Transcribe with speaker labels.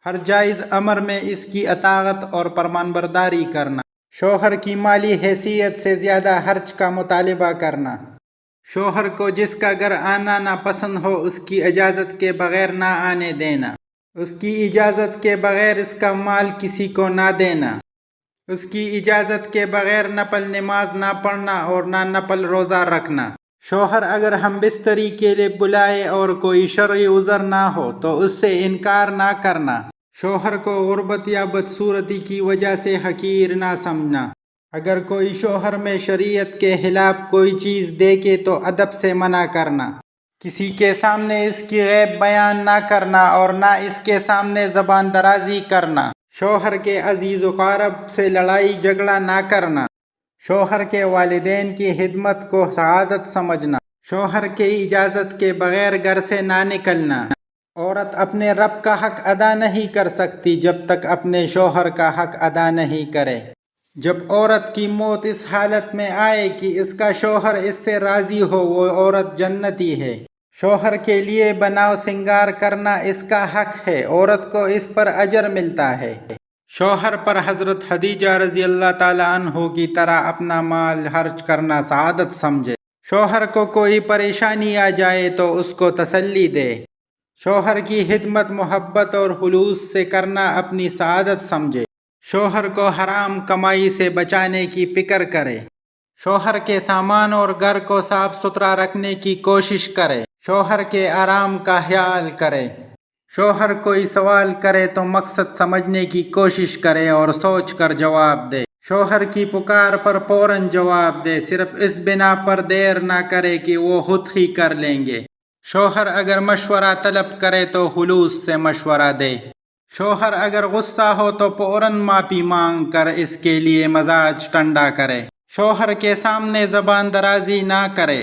Speaker 1: ہر جائز امر میں اس کی اطاعت اور فرمانبرداری کرنا، شوہر کی مالی حیثیت سے زیادہ خرچ کا مطالبہ کرنا، شوہر کو جس کا گھر آنا ناپسند ہو اس کی اجازت کے بغیر نہ آنے دینا، اس کی اجازت کے بغیر اس کا مال کسی کو نہ دینا، اس کی اجازت کے بغیر نفل نماز نہ پڑھنا اور نہ نفل روزہ رکھنا، شوہر اگر ہم بستری کے لیے بلائے اور کوئی شرعی عذر نہ ہو تو اس سے انکار نہ کرنا، شوہر کو غربت یا بدصورتی کی وجہ سے حقیر نہ سمجھنا، اگر کوئی شوہر میں شریعت کے خلاف کوئی چیز دیکھے تو ادب سے منع کرنا، کسی کے سامنے اس کی عیب بیان نہ کرنا اور نہ اس کے سامنے زبان درازی کرنا، شوہر کے عزیز و اقارب سے لڑائی جھگڑا نہ کرنا، شوہر کے والدین کی خدمت کو سعادت سمجھنا، شوہر کی اجازت کے بغیر گھر سے نہ نکلنا، عورت اپنے رب کا حق ادا نہیں کر سکتی جب تک اپنے شوہر کا حق ادا نہیں کرے، جب عورت کی موت اس حالت میں آئے کہ اس کا شوہر اس سے راضی ہو وہ عورت جنتی ہے، شوہر کے لیے بناؤ سنگار کرنا اس کا حق ہے، عورت کو اس پر اجر ملتا ہے، شوہر پر حضرت خدیجہ رضی اللہ تعالی عنہ کی طرح اپنا مال خرچ کرنا سعادت سمجھے، شوہر کو کوئی پریشانی آ جائے تو اس کو تسلی دے، شوہر کی خدمت محبت اور خلوص سے کرنا اپنی سعادت سمجھے، شوہر کو حرام کمائی سے بچانے کی فکر کرے، شوہر کے سامان اور گھر کو صاف ستھرا رکھنے کی کوشش کرے، شوہر کے آرام کا خیال کرے، شوہر کوئی سوال کرے تو مقصد سمجھنے کی کوشش کرے اور سوچ کر جواب دے، شوہر کی پکار پر فوراً جواب دے، صرف اس بنا پر دیر نہ کرے کہ وہ خود ہی کر لیں گے، شوہر اگر مشورہ طلب کرے تو خلوص سے مشورہ دے، شوہر اگر غصہ ہو تو فوراً معافی مانگ کر اس کے لیے مزاج ٹھنڈا کرے، شوہر کے سامنے زبان درازی نہ کرے،